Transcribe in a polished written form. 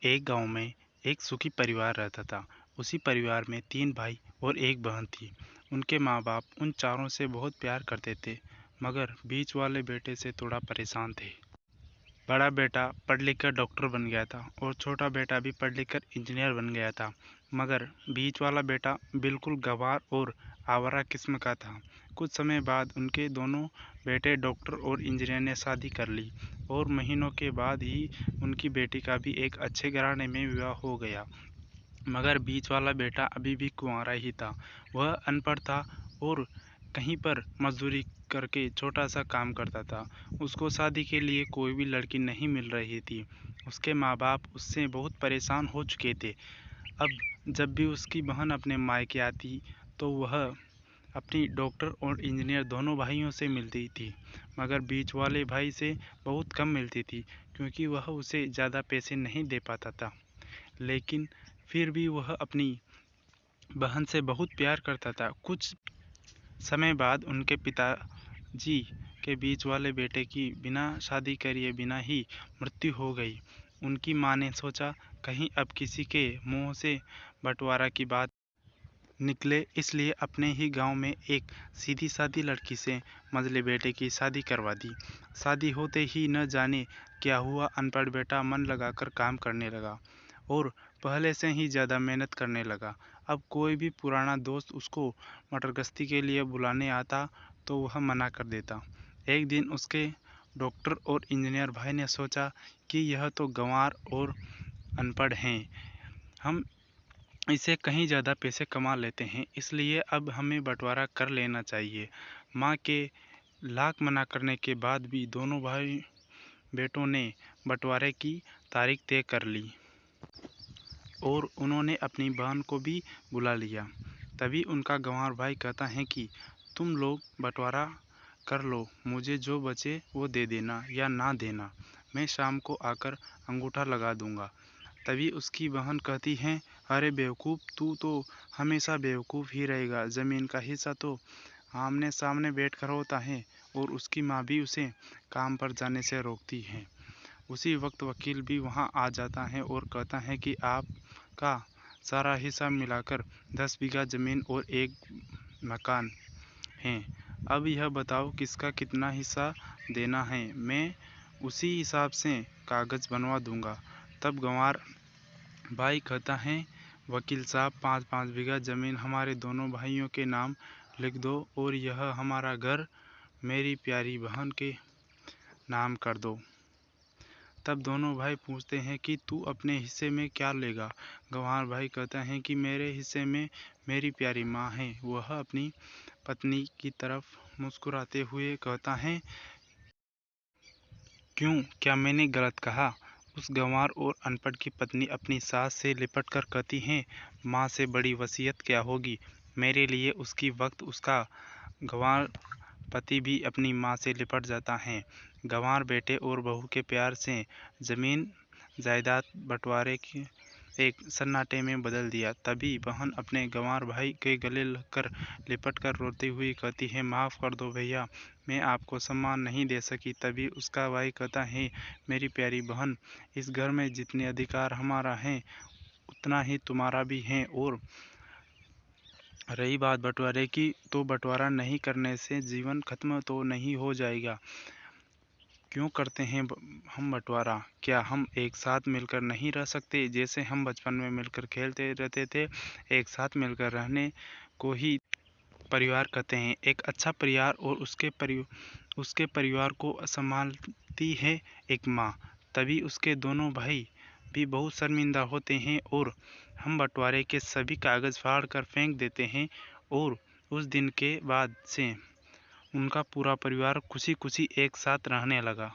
एक गांव में एक सुखी परिवार रहता था। उसी परिवार में 3 भाई और एक बहन थी। उनके माँ-बाप उन चारों से बहुत प्यार करते थे, मगर बीच वाले बेटे से थोड़ा परेशान थे। बड़ा बेटा पढ़ लिख कर डॉक्टर बन गया था और छोटा बेटा भी पढ़ लिख कर इंजीनियर बन गया था, मगर बीच वाला बेटा बिल्कुल गँवार और आवारा किस्म का था। कुछ समय बाद उनके दोनों बेटे डॉक्टर और इंजीनियर ने शादी कर ली और महीनों के बाद ही उनकी बेटी का भी एक अच्छे घराने में विवाह हो गया। मगर बीच वाला बेटा अभी भी कुंवारा ही था। वह अनपढ़ था और कहीं पर मजदूरी करके छोटा-सा काम करता था। उसको शादी के लिए कोई भी लड़की नहीं मिल रही थी। उसके माँ-बाप उससे बहुत परेशान हो चुके थे। अब जब भी उसकी बहन अपने मायके आती, तो वह अपनी डॉक्टर और इंजीनियर दोनों भाइयों से मिलती थी, मगर बीच वाले भाई से बहुत कम मिलती थी, क्योंकि वह उसे ज़्यादा पैसे नहीं दे पाता था। लेकिन फिर भी वह अपनी बहन से बहुत प्यार करता था। कुछ समय बाद उनके पिताजी के बीच वाले बेटे की बिना शादी किए बिना ही मृत्यु हो गई। उनकी माँ ने सोचा, कहीं अब किसी के मुंह से बंटवारा की बात निकले, इसलिए अपने ही गांव में एक सीधी-सादी लड़की से मझले बेटे की शादी करवा दी। शादी होते ही न जाने क्या हुआ, अनपढ़ बेटा मन लगाकर काम करने लगा और पहले से ही ज़्यादा मेहनत करने लगा। अब कोई भी पुराना दोस्त उसको मटर-गश्ती के लिए बुलाने आता, तो वह मना कर देता। एक दिन उसके डॉक्टर और इंजीनियर भाई ने सोचा कि यह तो गँवार और अनपढ़ हैं, हम इससे कहीं ज़्यादा पैसे कमा लेते हैं, इसलिए अब हमें बँटवारा कर लेना चाहिए। माँ के लाख मना करने के बाद भी दोनों भाई बेटों ने बँटवारे की तारीख तय कर ली और उन्होंने अपनी बहन को भी बुला लिया। तभी उनका गँवार भाई कहता है कि तुम लोग बँटवारा कर लो, मुझे जो बचे वो दे देना या ना देना, मैं शाम को आकर अंगूठा लगा दूँगा। तभी उसकी बहन कहती है, अरे बेवकूफ़, तू तो हमेशा बेवकूफ़ ही रहेगा, ज़मीन का हिस्सा तो आमने-सामने बैठकर होता है। और उसकी माँ भी उसे काम पर जाने से रोकती है। उसी वक्त वकील भी वहाँ आ जाता है और कहता है कि आपका सारा हिस्सा मिलाकर 10 बीघा ज़मीन और एक मकान है। अब यह बताओ किसका कितना हिस्सा देना है, मैं उसी हिसाब से कागज़ बनवा दूँगा। तब गँवार भाई कहता है, वकील साहब 5-5 बीघा ज़मीन हमारे दोनों भाइयों के नाम लिख दो और यह हमारा घर मेरी प्यारी बहन के नाम कर दो। तब दोनों भाई पूछते हैं कि तू अपने हिस्से में क्या लेगा? गँवार भाई कहता है कि मेरे हिस्से में मेरी प्यारी माँ है। वह अपनी पत्नी की तरफ मुस्कुराते हुए कहता है, क्यों, क्या मैंने गलत कहा? उस गँवार और अनपढ़ की पत्नी अपनी सास से लिपट कर कहती है, माँ से बड़ी वसीयत क्या होगी मेरे लिए। उसकी वक्त उसका गँवार पति भी अपनी माँ से लिपट जाता है। गँवार बेटे और बहू के प्यार से ज़मीन जायदाद बंटवारे की एक सन्नाटे में बदल दिया। तभी बहन अपने गँवार भाई के गले लगकर लिपट कर रोती हुई कहती है, माफ़ कर दो भैया, मैं आपको सम्मान नहीं दे सकी। तभी उसका भाई कहता है, मेरी प्यारी बहन, इस घर में जितने अधिकार हमारा है उतना ही तुम्हारा भी है। और रही बात बंटवारे की, तो बंटवारा नहीं करने से जीवन खत्म तो नहीं हो जाएगा। क्यों करते हैं हम बंटवारा? क्या हम एक साथ मिलकर नहीं रह सकते? जैसे हम बचपन में मिलकर खेलते रहते थे, एक साथ मिलकर रहने को ही परिवार कहते हैं। एक अच्छा परिवार और उसके परिवार को संभालती है एक माँ। तभी उसके दोनों भाई भी बहुत शर्मिंदा होते हैं और हम बंटवारे के सभी कागज़ फाड़ कर फेंक देते हैं। और उस दिन के बाद से उनका पूरा परिवार खुशी-खुशी एक साथ रहने लगा।